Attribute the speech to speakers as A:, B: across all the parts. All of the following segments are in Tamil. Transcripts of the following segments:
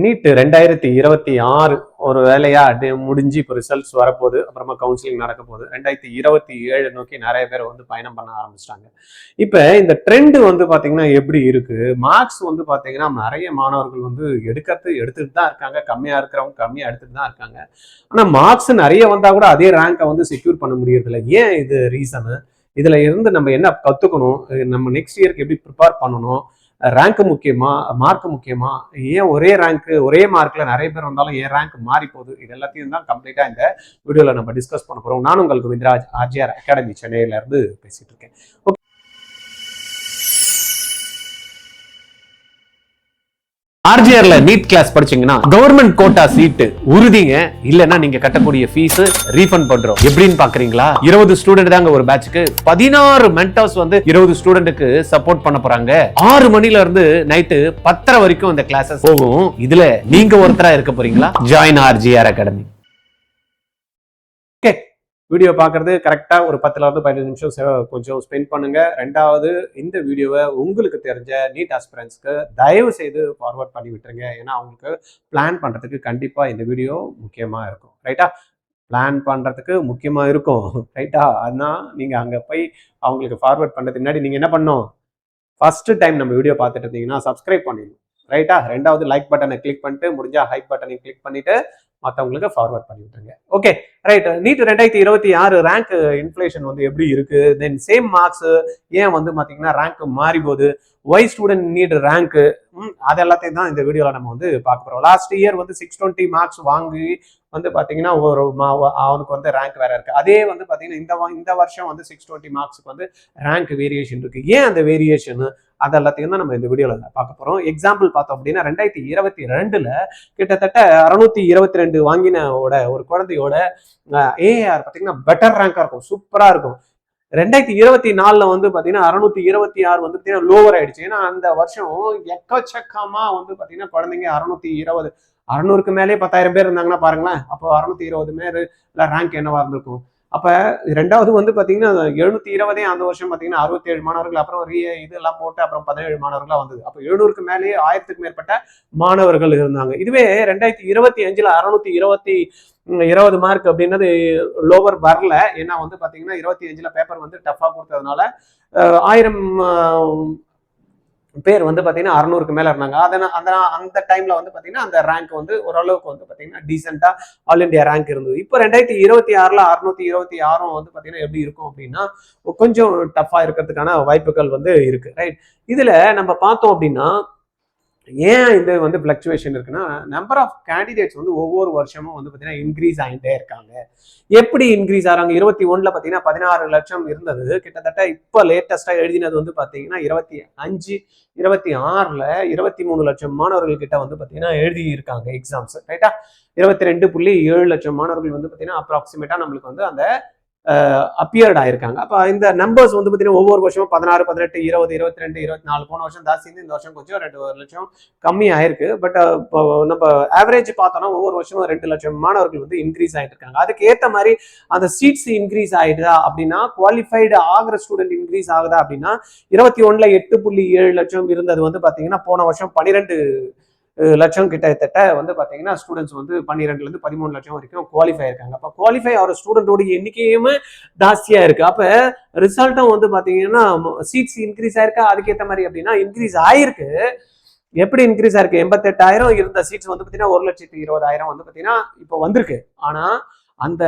A: நீட் 2026 ஒரு வேலையா முடிஞ்சு இப்போ ரிசல்ட்ஸ் வரப்போகுது. அப்புறமா கவுன்சிலிங் நடக்க போகுது. 2027 நோக்கி நிறைய பேர் வந்து பயணம் பண்ண ஆரம்பிச்சிட்டாங்க. இப்போ இந்த ட்ரெண்ட் வந்து பார்த்தீங்கன்னா எப்படி இருக்கு? மார்க்ஸ் வந்து பார்த்தீங்கன்னா நிறைய மாணவர்கள் வந்து எடுத்துட்டு தான் இருக்காங்க. கம்மியா இருக்கிறவங்க கம்மியா எடுத்துட்டு தான் இருக்காங்க. ஆனால் மார்க்ஸ் நிறைய வந்தா கூட அதே ரேங்கை வந்து செக்யூர் பண்ண முடியறதில்ல. ஏன் இது ரீசனு? இதுல இருந்து நம்ம என்ன கத்துக்கணும்? நம்ம நெக்ஸ்ட் இயருக்கு எப்படி ப்ரிப்பேர் பண்ணணும்? ரேங்க் முக்கியமா, மார்க் முக்கியமா, ஏன் ஒரே ரேங்க் ஒரே மார்க்ல நிறைய பேர் வந்தாலும் ஏன் ரேங்க் மாறி போகுது? இது எல்லாத்தையும் தான் கம்ப்ளீட்டா இந்த வீடியோல நம்ம டிஸ்கஸ் பண்ண போறோம். நான் உங்களுக்கு கோவிந்தராஜ், ஆர்ஜிஆர் அகாடமி சென்னையில இருந்து பேசிட்டு இருக்கேன். ஓகே, ஆர்ஜிஆர்ல நீட் கிளாஸ் படிச்சீங்கன்னா கவர்மெண்ட் கோட்டா சீட்டு உறுதிங்க. இல்லன்னா நீங்க கட்டக்கூடிய ஃபீஸ் ரீஃபண்ட் பண்றோம். எப்படின்னு பாக்குறீங்களா? 20 ஸ்டூடெண்ட் தாங்க ஒரு பேட்ச்க்கு. 16 மென்டர்ஸ் வந்து 20 ஸ்டூடெண்ட்டுக்கு சப்போர்ட் பண்ண போறாங்க. 6 மணில இருந்து நைட்டு 10:30 வரைக்கும் இந்த கிளாஸஸ் போகும். இதுல நீங்க ஒருத்தரா இருக்க போறீங்களா? Join RGR academy. Okay, video பார்க்கறது கரெக்டா ஒரு 10ல இருந்து 15 நிமிஷம் கொஞ்சம் ஸ்பெண்ட் பண்ணுங்க. ரெண்டாவது, இந்த வீடியோவை உங்களுக்கு தெரிஞ்ச நீட் ஆஸ்பிரன்ட்ஸ்க்கு தயவு செய்து ஃபார்வர்ட் பண்ணி விட்டுருங்க. ஏன்னா அவங்களுக்கு பிளான் பண்றதுக்கு கண்டிப்பா இந்த வீடியோ முக்கியமா இருக்கும். ரைட்டா? பிளான் பண்றதுக்கு முக்கியமா இருக்கும். ரைட்டா? அதனால நீங்க அங்க போய் அவங்களுக்கு ஃபார்வர்ட் பண்றதுக்கு முன்னாடி நீங்க என்ன பண்ணணும்? ஃபர்ஸ்ட் டைம் நம்ம வீடியோ பார்த்துட்டு இருந்தீங்கன்னா சப்ஸ்கிரைப் பண்ணிடணும். ரைட்டா? ரெண்டாவது லைக் பட்டனை கிளிக் பண்ணிட்டு, முடிஞ்சா ஹைப் பட்டனை கிளிக் பண்ணிட்டு மற்றவங்களுக்கு ஃபார்வர்ட் பண்ணி விட்டுருங்க. Okay, right. NEET 2026 rank inflation வந்து எப்படி இருக்கு? தென் சேம் மார்க்ஸ் ஏன் வந்து பாத்தீங்கன்னா ரேங்க் மாறி போகுது? Why student NEET rank? அது எல்லாத்தையும் தான் இந்த வீடியோல நம்ம வந்து பார்க்க போறோம். லாஸ்ட் இயர் வந்து 620 மார்க்ஸ் வாங்கி வந்து பாத்தீங்கன்னா அவனுக்கு வந்து ரேங்க் வேற இருக்கு. அதே வந்து பாத்தீங்கன்னா இந்த வருஷம் வந்து 620 மார்க்ஸ்க்கு வந்து ரேங்க் வேரியேஷன் இருக்கு. ஏன் அந்த வேரியேஷன்? அது எல்லாத்தையும் தான் நம்ம இந்த வீடியோல பார்க்க போறோம். எக்ஸாம்பிள் பார்த்தோம் அப்படின்னா 2022ல கிட்டத்தட்ட 622 வாங்கின ஒரு குழந்தையோட ஏஆர் பாத்தீங்கன்னா பெட்டர் ரேங்கா இருக்கும், சூப்பரா இருக்கும். 2024ல வந்து பாத்தீங்கன்னா 626 வந்து பாத்தீங்கன்னா லோவர் ஆயிடுச்சு. ஏன்னா அந்த வருஷம் எக்கச்சக்கமா வந்து பாத்தீங்கன்னா குழந்தைங்க 620 600க்கு மேலே 10,000 பேர் இருந்தாங்கன்னா பாருங்களேன். அப்போ 620 பேர் ரேங்க் என்னவா இருந்திருக்கும்? அப்ப ரெண்டாவது வந்து பாத்தீங்கன்னா 720 அந்த வருஷம் பாத்தீங்கன்னா 67 மாணவர்கள், அப்புறம் இதெல்லாம் போட்டு அப்புறம் 17 மாணவர்களா வந்தது. அப்போ 700க்கு மேலேயே 1000க்கு மேற்பட்ட மாணவர்கள் இருந்தாங்க. இதுவே 2025ல 620 மார்க் அப்படின்னது லோவர் வரல. ஏன்னா வந்து பாத்தீங்கன்னா 25ல பேப்பர் வந்து டஃபா கொடுத்ததுனால 1000 பேர் வந்து பாத்தீங்கன்னா 600க்கு மேல இருந்தாங்க. அந்த டைம்ல வந்து பாத்தீங்கன்னா அந்த ரேங்க் வந்து ஓரளவுக்கு வந்து பாத்தீங்கன்னா டீசெண்டா ஆல் இண்டியா ரேங்க் இருந்தது. இப்போ 2026ல 626 வந்து பாத்தீங்கன்னா எப்படி இருக்கும் அப்படின்னா கொஞ்சம் டஃபா இருக்கிறதுக்கான வாய்ப்புகள் வந்து இருக்கு. ரைட்? இதுல நம்ம பார்த்தோம் அப்படின்னா ஏன் இது வந்து பிளக்சுவேஷன் இருக்குன்னா, நம்பர் ஆஃப் கேண்டிடேட்ஸ் வந்து ஒவ்வொரு வருஷமும் வந்து பாத்தீங்கன்னா இன்க்ரீஸ் ஆகிட்டே இருக்காங்க. எப்படி இன்க்ரீஸ் ஆறாங்க? 21ல பாத்தீங்கன்னா 16 லட்சம் இருந்தது. கிட்டத்தட்ட இப்ப லேட்டஸ்டா எழுதினது வந்து பாத்தீங்கன்னா 25 26ல 23 லட்சம் மாணவர்கள் கிட்ட வந்து பாத்தீங்கன்னா எழுதி இருக்காங்க எக்ஸாம்ஸ். ரைட்டா? 22.7 லட்சம் மாணவர்கள் வந்து பாத்தீங்கன்னா அப்ராக்சிமேட்டா நம்மளுக்கு வந்து அந்த அப்பியர்ட் ஆயிருக்காங்க. அப்ப இந்த நம்பர்ஸ் வந்து பாத்தீங்கன்னா ஒவ்வொரு வருஷமும் 16, 18, 20, 22, 24 போன வருஷம் ஜாஸ்தி இருந்து இந்த வருஷம் கொஞ்சம் 2 லட்சம் கம்மி ஆயிருக்கு. பட் இப்போ நம்ம ஆவரேஜ் பார்த்தோம்னா ஒவ்வொரு வருஷமும் 2 லட்சம் மாணவர்கள் வந்து இன்க்ரீஸ் ஆயிட்டு இருக்காங்க. அதுக்கு ஏற்ற மாதிரி அந்த சீட்ஸ் இன்க்ரீஸ் ஆயிடுதா அப்படின்னா, குவாலிஃபைடு ஆகிற ஸ்டூடெண்ட் இன்க்ரீஸ் ஆகுதா அப்படின்னா 21ல 8.7 லட்சம் இருந்தது வந்து பாத்தீங்கன்னா போன வருஷம் 12 லட்சம் கிட்டத்தட்ட வந்து பாத்தீங்கன்னா ஸ்டூடெண்ட்ஸ் வந்து 12ல இருந்து 13 லட்சம் வரைக்கும் குவாலிஃபை இருக்காங்க. அப்ப குவாலிஃபை ஆகிற ஸ்டூடெண்டோட எண்ணிக்கையுமே ஜாஸ்தியா இருக்கு. அப்ப ரிசல்ட்டும் வந்து பாத்தீங்கன்னா சீட்ஸ் இன்க்ரீஸ் ஆயிருக்கா? அதுக்கேற்ற மாதிரி அப்படின்னா இன்க்ரீஸ் ஆயிருக்கு. எப்படி இன்க்ரீஸ் ஆயிருக்கு? 88,000 இருந்த சீட்ஸ் வந்து பாத்தீங்கன்னா 1,20,000 வந்து பாத்தீங்கன்னா இப்போ வந்திருக்கு. ஆனா அந்த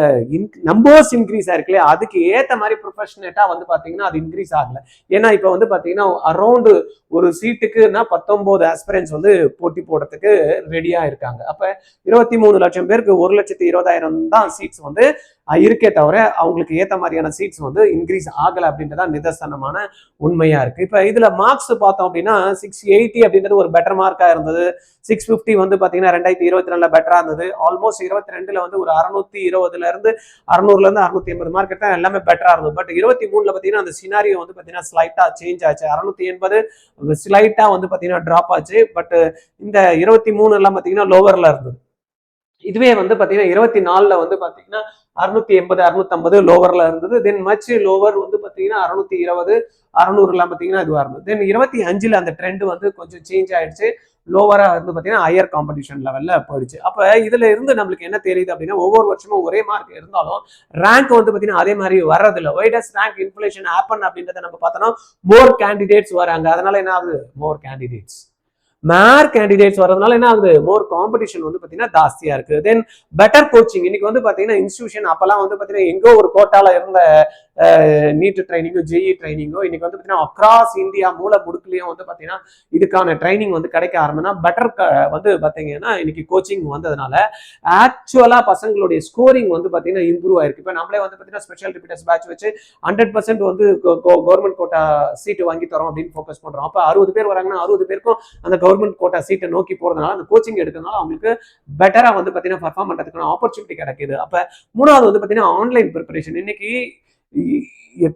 A: நம்பர்ஸ் இன்க்ரீஸ் ஆயிருக்குல்ல, அதுக்கு ஏத்த மாதிரி ப்ரொஃபஷனேட்டா வந்து பாத்தீங்கன்னா அது இன்க்ரீஸ் ஆகல. ஏன்னா இப்ப வந்து பாத்தீங்கன்னா அரௌண்ட் ஒரு சீட்டுக்குன்னா 19 ஆஸ்பிரன்ஸ் வந்து போட்டி போடுறதுக்கு ரெடியா இருக்காங்க. அப்ப 23 லட்சம் பேருக்கு 1,20,000 தான் சீட்ஸ் வந்து இருக்கே தவிர அவங்களுக்கு ஏத்த மாதிரியான சீட்ஸ் வந்து இன்க்ரீஸ் ஆகல அப்படின்றதான் நிதர்சனமான உண்மையா இருக்கு. இப்ப இதுல மார்க்ஸ் பார்த்தோம் அப்படின்னா 680 அப்படின்றது ஒரு பெட்டர் மார்க்கா இருந்தது. 650 வந்து பாத்தீங்கன்னா 2022ல பெட்டரா இருந்தது. ஆல்மோஸ்ட் 22ல வந்து ஒரு 620ல இருந்து 600ல இருந்து 680 மார்க் தான் எல்லாமே பெட்டரா இருந்தது. பட் 23ல பாத்தீங்கன்னா அந்த சினாரியோ வந்து பாத்தீங்கன்னா ஸ்லைட்டா சேஞ்ச் ஆச்சு. 680 ஸ்லைட்டா வந்து பாத்தீங்கன்னா டிராப் ஆச்சு. பட் இந்த 23 எல்லாம் பாத்தீங்கன்னா லோவர்ல இருந்தது. இதுவே வந்து பாத்தீங்கன்னா 24ல வந்து பாத்தீங்கன்னா 680 650 லோவர்ல இருந்தது. தென் மச் லோவர் வந்து பாத்தீங்கன்னா 620 600 எல்லாம் பாத்தீங்கன்னா இதுவா இருந்தது. தென் 25ல அந்த ட்ரெண்ட் வந்து கொஞ்சம் சேஞ்ச் ஆயிடுச்சு. லோவரா வந்து பார்த்தீங்கன்னா ஹையர் காம்படிஷன் லெவல்ல போயிடுச்சு. அப்ப இதுல இருந்து நம்மளுக்கு என்ன தெரியுது அப்படின்னா, ஒவ்வொரு வருஷமும் ஒரே மார்க் இருந்தாலும் ரேங்க் வந்து பார்த்தீங்கன்னா அதே மாதிரி வர்றதில்ல. ஒய் டஸ் ரேங்க் இன்ஃப்ளேஷன் ஹேப்பன் அப்படின்றத நம்ம பார்த்தோம்னா மோர் கேண்டிடேட்ஸ் வராங்க. அதனால என்ன ஆகுது? மோர் கேண்டிடேட்ஸ் மேர் கேண்டிடேட்ஸ் வரதுனால என்ன ஆகுது? மோர் காம்படிஷன் வந்து பாத்தீங்கன்னா ஜாஸ்தியா இருக்கு. தென் பெட்டர் கோச்சிங். இன்னைக்கு வந்து பாத்தீங்கன்னா இன்ஸ்டிடியூஷன் அப்பெல்லாம் வந்து பாத்தீங்கன்னா எங்கோ ஒரு கோட்டால இருந்த நீட் ட்ரைனிங்கோ ஜேஇ ட்ரைனிங்கோ இன்னைக்கு வந்து பாத்தீங்கன்னா அக்ராஸ் இந்தியா மூல முடுக்குலயும் வந்து பாத்தீங்கன்னா இதுக்கான ட்ரைனிங் வந்து கிடைக்க ஆரம்பினா பெட்டர் வந்து பாத்தீங்கன்னா இன்னைக்கு கோச்சிங் வந்ததுனால ஆக்சுவலா பசங்களுடைய ஸ்கோரிங் வந்து பாத்தீங்கன்னா இம்ப்ரூவ் ஆயிருக்கு. இப்ப நம்மளே வந்து பாத்தீங்கன்னா ஸ்பெஷல் ரிப்பீட்டர்ஸ் பேட்ச் வச்சு 100% வந்து கவர்மெண்ட் கோட்டா சீட்டு வாங்கி தரோம் அப்படின்னு ஃபோக்கஸ் பண்றோம். அப்ப 60 பேர் வராங்கன்னா 60 பேருக்கும் அந்த கவர்மெண்ட் கோட்டா சீட்டை நோக்கி போறதுனால அந்த கோச்சிங் எடுக்கிறதுனால அவங்களுக்கு பெட்டரா வந்து பாத்தீங்கன்னா பர்ஃபார்ம் பண்றதுக்கான ஆப்பர்ச்சுனிட்டி கிடைக்குது. அப்ப மூணாவது வந்து பாத்தீங்கன்னா ஆன்லைன் ப்ரிப்பரேஷன். இன்னைக்கு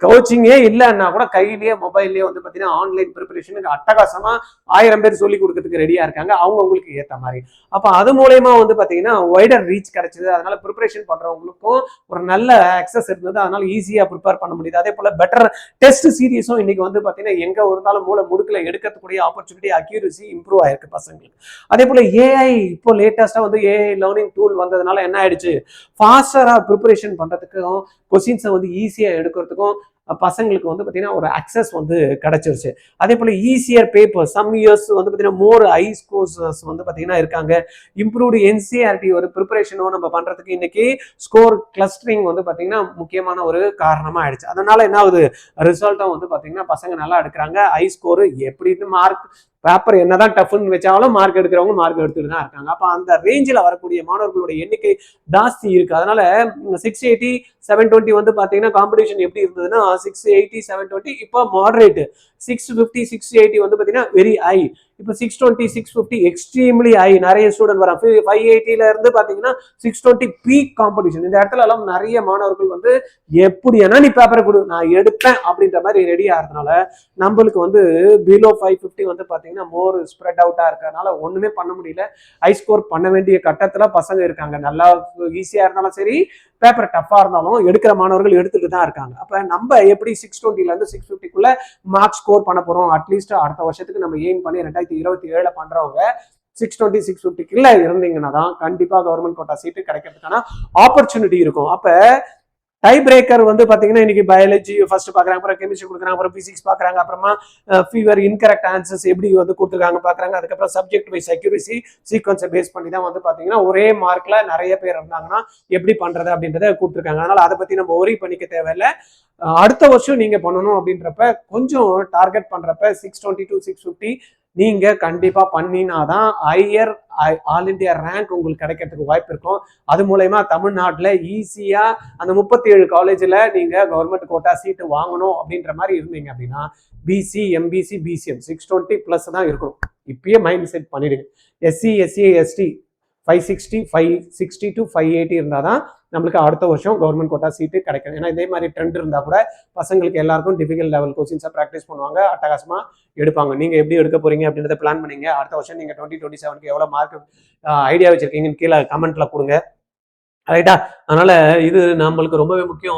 A: கோச்சிங்கே இல்லைன்னா கூட கையிலேயே மொபைல்லயே வந்து பாத்தீங்கன்னா ஆன்லைன் ப்ரிப்பரேஷனுக்கு அட்டகாசமா 1000 பேர் சொல்லி கொடுக்கறதுக்கு ரெடியா இருக்காங்க அவங்களுக்கு ஏத்த மாதிரி. அப்ப அது மூலயமா வந்து பாத்தீங்கன்னா வைடர் ரீச் கிடைச்சது. அதனால ப்ரிப்பரேஷன் பண்றவங்களுக்கும் ஒரு நல்ல அக்சஸ் இருந்தது. அதனால ஈஸியா ப்ரிப்பேர் பண்ண முடியுது. அதே போல பெட்டர் டெஸ்ட் சீரீஸும் இன்னைக்கு வந்து பாத்தீங்கன்னா எங்க இருந்தாலும் மூல முடுக்கல எடுக்கக்கூடிய ஆப்பர்ச்சுனிட்டி அக்யூரசி இம்ப்ரூவ் ஆயிருக்கு பசங்களுக்கு. அதே போல ஏஐ இப்போ லேட்டஸ்டா வந்து ஏஐ லேர்னிங் டூல் வந்ததுனால என்ன ஆயிடுச்சு? ஃபாஸ்டரா ப்ரிப்பரேஷன் பண்றதுக்கும் கொஸ்டின்ஸை வந்து ஈஸியா எடுக்கிறதுக்கும் பசங்களுக்கு வந்து பாத்தீங்கன்னா ஒரு அக்சஸ் வந்து கிடைச்சிருச்சு. அதே போல ஈஸியர் பேப்பர் சம் இயர்ஸ் வந்து பாத்தீங்கன்னா மோர் ஹை ஸ்கோர்ஸ் வந்து பாத்தீங்கன்னா இருக்காங்க. இம்ப்ரூவ்டு என்சிஆர்டி ஒரு ப்ரிப்பரேஷனோ நம்ம பண்றதுக்கு இன்னைக்கு ஸ்கோர் கிளஸ்டரிங் வந்து பாத்தீங்கன்னா முக்கியமான ஒரு காரணமா ஆயிடுச்சு. அதனால என்ன ஆகுது? ரிசல்ட்டும் வந்து பாத்தீங்கன்னா பசங்க நல்லா எடுக்கிறாங்க. ஹை ஸ்கோர் எப்படி மார்க் பேப்பர் என்னதான் டஃப்னு வச்சாலும் மார்க் எடுக்கிறவங்க மார்க் எடுத்துட்டு தான் இருக்காங்க. அப்ப அந்த ரேஞ்சில் வரக்கூடிய மாணவர்களுடைய எண்ணிக்கை ஜாஸ்தி இருக்கு. அதனால 680 720 வந்து பாத்தீங்கன்னா காம்படிஷன் எப்படி இருந்ததுன்னா 680 720 இப்போ மாடரேட். 650 680 வந்து பாத்தீங்கன்னா வெரி ஹை. இப்போ 620 650 எக்ஸ்ட்ரீம்லி ஹை. நிறைய ஸ்டூடெண்ட் வராங்க. 580ல இருந்து பாத்தீங்கன்னா 620 பீக் காம்படிஷன். இந்த இடத்துல எல்லாம் நிறைய மாணவர்கள் வந்து எப்படின்னா நீ பேப்பரை கொடு நான் எடுப்பேன் அப்படின்ற மாதிரி ரெடி ஆகிறதுனால நம்மளுக்கு வந்து பிலோ 550 வந்து பாத்தீங்கன்னா மோர் ஸ்ப்ரெட் அவுட்டா இருக்கிறதுனால ஒண்ணுமே பண்ண முடியல. ஹை ஸ்கோர் பண்ண வேண்டிய கட்டத்துல பசங்க இருக்காங்க. நல்லா ஈஸியா இருந்தாலும் சரி பேப்பர் டஃபா இருந்தாலும் எடுக்கிற மாணவர்கள் எடுத்துட்டு தான் இருக்காங்க. அப்ப நம்ம எப்படி 620ல இருந்து 650க்குள்ள மார்க் ஸ்கோர் பண்ண போறோம்? அட்லீஸ்ட் அடுத்த வருஷத்துக்கு நம்ம எய்ம் பண்ணி 2027 பண்றவங்க 620 650க்குள்ள இருந்தீங்கன்னா தான் கண்டிப்பா கவர்மெண்ட் கோட்டா சீட்டு கிடைக்கிறதுக்கான ஆப்பர்ச்சுனிட்டி இருக்கும். அப்ப டை பிரேக்கர் வந்து பாத்தீங்கன்னா இன்னைக்கு பயாலஜி ஃபர்ஸ்ட் பாக்குறாங்க, அப்புறம் கெமிஸ்ட்ரி கொடுக்குறாங்க, அப்புறம் பிசிக்ஸ் பாக்குறாங்க, அப்புறமா ஃபீவர் இன்கரெக்ட் ஆன்சர்ஸ் எப்படி வந்து கொடுத்துருக்காங்க பாக்குறாங்க. அதுக்கப்புறம் சப்ஜெக்ட் வைஸ் அக்யூரசி சீக்வன்ஸை பேஸ் பண்ணி தான் வந்து பாத்தீங்கன்னா ஒரே மார்க்ல நிறைய பேர் இருந்தாங்கன்னா எப்படி பண்றது அப்படின்றத கொடுத்துருக்காங்க. அதனால அதை பத்தி நம்ம ஒரி பண்ணிக்க தேவையில்லை. அடுத்த வருஷம் நீங்க பண்ணணும் அப்படின்றப்ப கொஞ்சம் டார்கெட் பண்றப்ப 620 to 650 நீங்க கண்டிப்பா பண்ணினாதான் ஹையர் ஆல் இண்டியா ரேங்க் உங்களுக்கு கிடைக்கிறதுக்கு வாய்ப்பு இருக்கும். அது மூலயமா தமிழ்நாட்டில் ஈஸியா அந்த 37 காலேஜில் நீங்க கவர்மெண்ட் கோட்டா சீட்டு வாங்கணும் அப்படின்ற மாதிரி இருந்தீங்க அப்படின்னா பிசி எம்பிசி பிசிஎம் 620+ தான் இருக்கணும். இப்பயே மைண்ட் செட் பண்ணிடுங்க. எஸ்சி எஸ்சி எஸ்டி 560 to 580 இருந்தால் தான் நம்மளுக்கு அடுத்த வருஷம் கவர்மெண்ட் கோட்டா சீட்டு கிடைக்கும். ஏன்னா இதே மாதிரி ட்ரெண்ட் இருந்தால் கூட பசங்களுக்கு எல்லாருக்கும் டிஃபிகல்ட் லெவல் கொஸ்டின்ஸை ப்ராக்டிஸ் பண்ணுவாங்க, அட்டகாசமாக எடுப்பாங்க. நீங்கள் எப்படி எடுக்க போறீங்க அப்படின்றத பிளான் பண்ணீங்க. அடுத்த வருஷம் நீங்கள் 2027க்கு எவ்வளோ மார்க் ஐடியா வச்சிருக்கீங்கன்னு கீழே கமெண்ட்ல கொடுங்க. ரைட்டா? அதனால இது நம்மளுக்கு ரொம்பவே முக்கியம்.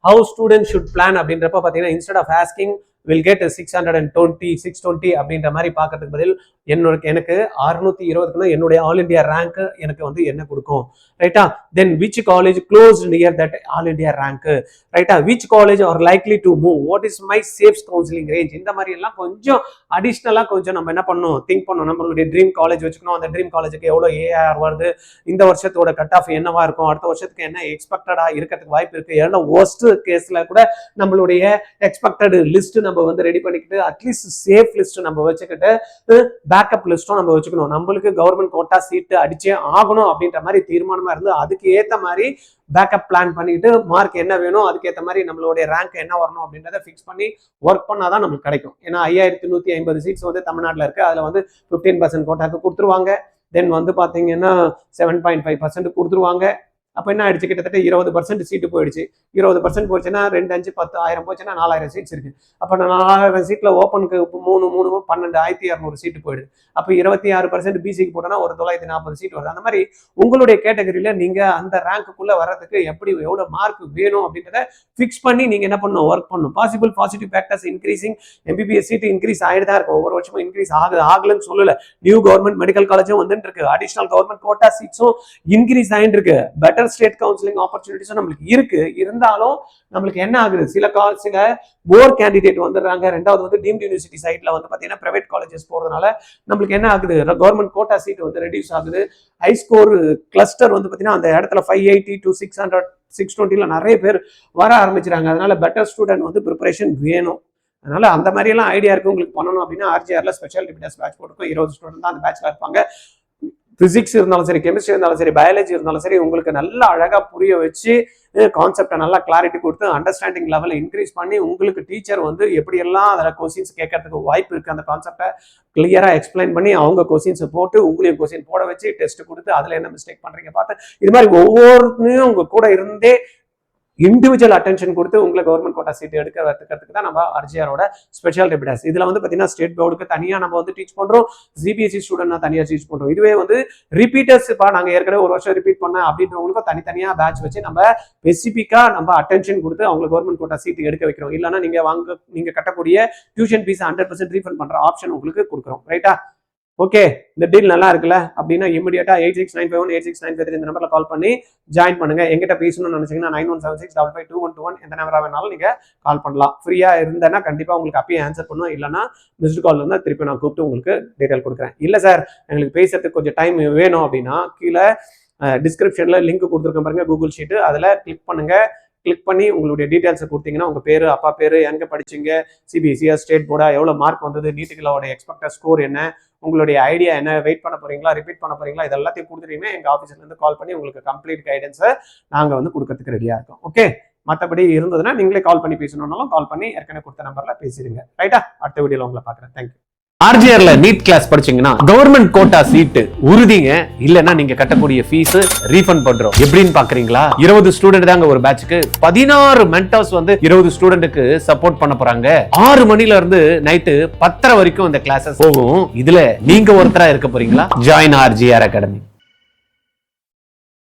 A: how students should plan அப்படின்றப்ப பார்த்தீங்கன்னா instead of asking will get 620 620 அப்படின்ற மாதிரி பார்க்கறதுக்கு பதில் எனக்கு 620க்குன்னா என்னுடைய ஆல் இண்டியா ரேங்க் எனக்கு வந்து என்ன கொடுக்கும்? ரைட்டா? Then which college close near that all India rank? ரைட்டா? Which college are likely to move? What is my safe counselling range? இந்த மாதிரி எல்லாம் கொஞ்சம் அடிஷ்னலா கொஞ்சம் நம்ம என்ன பண்ணணும்? திங்க் பண்ணணும். நம்மளுடைய ட்ரீம் காலேஜ் வச்சுக்கணும். அந்த ட்ரீம் காலேஜுக்கு எவ்வளோ ஏஆர் வருது, இந்த வருஷத்தோட கட் ஆஃப் என்னவா இருக்கும், அடுத்த வருஷத்துக்கு என்ன எக்ஸ்பெக்டடா இருக்கிறதுக்கு வாய்ப்பு இருக்கு, ஏன்னா ஒர்ஸ்ட் கேஸ்ல கூட நம்மளுடைய எக்ஸ்பெக்டட் லிஸ்ட் நம்ம வந்து ரெடி பண்ணிக்கிட்டு அட்லீஸ்ட் சேஃப் லிஸ்ட் நம்ம வச்சுக்கிட்டு பேக்கப் லிஸ்டும் நம்ம வச்சுக்கணும். நம்மளுக்கு கவர்மெண்ட் கோட்டா சீட்டு அடிச்சே ஆகணும் அப்படின்ற மாதிரி தீர்மானமா இருந்து அதுக்கு ஏத்த மாதிரி பேக்கப் பிளான் பண்ணிட்டு மார்க் என்ன வேணும் அதுக்கேற்ற மாதிரி நம்மளுடைய ரேங்க் என்ன வரணும் அப்படின்றத ஃபிக்ஸ் பண்ணி ஒர்க் பண்ணாதான் நமக்கு கிடைக்கும். ஏன்னா 5150 சீட்ஸ் வந்து தமிழ்நாட்டில் இருக்கு. அதுல வந்து 15% கோட்டாக்கு கொடுத்துருவாங்க. தென் வந்து பாத்தீங்கன்னா 7.5% கொடுத்துருவாங்க. அப்ப என்ன ஆயிடுச்சு, கிட்டத்தட்ட 20% சீட்டு போயிடுச்சு. 20% போச்சுன்னா 2, 5, 10, 1000 போச்சுன்னா 4000 சீட்ஸ் இருக்கு. அப்ப 4000 சீட்ல ஓப்பனுக்கு 3, 12, 1200 சீட்டு போயிடுது. அப்ப 26% பிசிக்கு போட்டோம்னா ஒரு 940 சீட் வருது. அந்த மாதிரி உங்களுடைய கேட்டகரியில நீங்க அந்த ரேங்க்குள்ள வர்றதுக்கு எப்படி எவ்வளவு மார்க் வேணும் அப்படின்றத ஃபிக்ஸ் பண்ணி நீங்க என்ன பண்ணணும், ஒர்க் பண்ணணும். Positive factors increasing, MBBS seat increase ஆயிட்டு தான் இருக்கும். ஒவ்வொரு வருஷமும் இன்க்ரீஸ் ஆகலன்னு சொல்லல. நியூ கவர்மெண்ட் மெடிக்கல் காலேஜும் வந்துட்டு இருக்கு. அடிஷனல் கவர்மெண்ட் கோட்டா சீட்ஸும் இன்க்ரீஸ் ஆயிட்டு இருக்கு. பெட்டர் ஸ்டேட் கவுன்சிலிங் ஆப்பர்ச்சுனிட்டிஸும் நம்மளுக்கு இருக்கு. இருந்தாலும் நம்மளுக்கு என்ன ஆகுது, சில போர் கேண்டிடேட் வந்துடுறாங்க. ரெண்டாவது வந்து டீம்ட் யூனிவர்சிட்டி சைட்ல வந்து பாத்தீங்கன்னா பிரைவேட் காலேஜஸ் போறதுனால நம்மளுக்கு என்ன ஆகுது, கவர்மெண்ட் கோட்டா சீட் வந்து ரெடியூஸ் ஆகுது. ஹை ஸ்கோர் கிளஸ்டர் வந்து பாத்தீங்கன்னா அந்த இடத்துல 580 to 600 620 நிறைய பேர் வர ஆரம்பிச்சிருக்காங்க. அதனால பெட்டர் ஸ்டூடெண்ட் வந்து ப்ரிப்பரேஷன் வேணும். அதனால அந்த மாதிரி எல்லாம் ஐடியா இருக்கு உங்களுக்கு பண்ணணும் அப்படின்னா ஆர்ஜிஆர்ல ஸ்பெஷல் டிபிடஸ் பேட்ச் போட்டுருக்கோம். 20 ஸ்டூடெண்ட் தான் அந்த பேட்ச்ல இருப்பாங்க. பிசிக்ஸ் இருந்தாலும் சரி, கெமிஸ்ட்ரி இருந்தாலும் சரி, பயாலஜி இருந்தாலும் சரி, உங்களுக்கு நல்லா அழகா புரிய வச்சு கான்செப்டை நல்லா கிளாரிட்டி கொடுத்து அண்டர்ஸ்டாண்டிங் லெவலை இன்க்ரீஸ் பண்ணி உங்களுக்கு டீச்சர் வந்து எப்படியெல்லாம் அதில் கொஸ்டின்ஸ் கேட்கறதுக்கு வாய்ப்பு இருக்கு, அந்த கான்செப்டை கிளியரா எக்ஸ்பிளைன் பண்ணி அவங்க கொஸ்டின்ஸ் போட்டு உங்களையும் கொஸ்டின் போட வச்சு டெஸ்ட் கொடுத்து அதுல என்ன மிஸ்டேக் பண்றீங்க பார்த்து இது மாதிரி ஒவ்வொருத்தையும் உங்க கூட இருந்தே இண்டிவிஜுவல் அட்டென்ஷன் கொடுத்து உங்களை கவர்மெண்ட் கோட்டா சீட் எடுக்கிறதுக்கு தான் நம்ம ஆர்ஜிஆரோட ஸ்பெஷல் டிபிடஸ். இதுல வந்து பாத்தீங்கன்னா ஸ்டேட் போர்டுக்கு தனியா நம்ம வந்து டீச் பண்றோம், சிபிஎஸ்இ ஸ்டூடெண்ட் தனியா டீச் பண்றோம். இதுவே வந்து ரிப்பீட்டர்ஸ் நாங்க ஏற்கனவே ஒரு வருஷம் ரிப்பீட் பண்ண அப்படின்றவங்களுக்கும் தனித்தனியா பேட்ச் வச்சு நம்ம ஸ்பெசிபிக்கா நம்ம அட்டென்ஷன் கொடுத்து அவங்க கவர்மெண்ட் கோட்டா சீட் எடுக்க வைக்கிறோம். இல்லைன்னா நீங்க கட்டக்கூடிய டியூஷன் ஃபீஸ் 100% ரீஃபண்ட் பண்ற ஆப்ஷன் உங்களுக்கு கொடுக்குறோம். ரைட்டா? ஓகே, இந்த டீல் நல்லா இருக்குல்ல அப்படின்னா இமிடியேட்டா 8695186953 இந்த நம்பர்ல கால் பண்ணி ஜாயின் பண்ணுங்க. எங்கிட்ட பேசணும்னு நினைச்சீங்கன்னா 9176552121 எந்த நம்பரா வேணாலும் நீங்க கால் பண்ணலாம். ஃப்ரீயா இருந்தேன்னா கண்டிப்பா உங்களுக்கு அப்பயே ஆன்சர் பண்ணுவோம். இல்லைன்னா மிஸ்டு கால் இருந்தா திருப்பி நான் கூப்பிட்டு உங்களுக்கு டீடைல் கொடுக்குறேன். இல்ல சார் எங்களுக்கு பேசுறதுக்கு கொஞ்சம் டைம் வேணும் அப்படின்னா கீழே டிஸ்கிரிப்ஷன்ல லிங்க் கொடுத்துருக்கேன் பாருங்க, கூகுள் ஷீட். அதுல கிளிக் பண்ணுங்க. கிளிக் பண்ணி உங்களுடைய டீடைல்ஸை கொடுத்தீங்கன்னா உங்க பேரு, அப்பா பேரு, எங்க படிச்சீங்க, சிபிஎஸ்சியா, ஸ்டேட் போர்டா, எவ்வளவு மார்க் வந்தது, நீட்டுகளோட எக்ஸ்பெக்டட் ஸ்கோர் என்ன, உங்களுடைய ஐடியா என்ன, வெயிட் பண்ண போறீங்களா, ரிப்பீட் பண்ண போறீங்களா, இது எல்லாத்தையும் கொடுத்துட்டீங்கன்னா எங்க ஆஃபீஸ்ல இருந்து கால் பண்ணி உங்களுக்கு கம்ப்ளீட் கைடன்ஸை நாங்க வந்து கொடுக்கறதுக்கு ரெடியா இருக்கோம். ஓகே, மற்றபடி இருந்ததுன்னா நீங்களே கால் பண்ணி பேசணும்னாலும் கால் பண்ணி ஏற்கனவே கொடுத்த நம்பர்ல பேசிடுங்க. ரைட்டா? அடுத்த வீடியோல உங்களை பாக்குறேன். தேங்க்யூ. ஆர்ஜிஆர்ல நீட் கிளாஸ் படிச்சீங்கன்னா கவர்மெண்ட் கோட்டா சீட் உறுதிங்க. இல்லன்னா நீங்க கட்டக்கூடிய ஃபீஸ் ரீஃபண்ட் பண்றோம். எப்படின்னு பாக்குறீங்களா? 20 ஸ்டூடெண்ட் தாங்க ஒரு பேட்ச்க்கு. 16 மென்டர்ஸ் வந்து 20 ஸ்டூடெண்ட்டுக்கு சப்போர்ட் பண்ண போறாங்க. 6 மணில இருந்து நைட்டு 10:30 வரைக்கும் இந்த கிளாஸஸ் போகும். இதுல நீங்க ஒருத்தரா இருக்க போறீங்களா? Join RGR academy.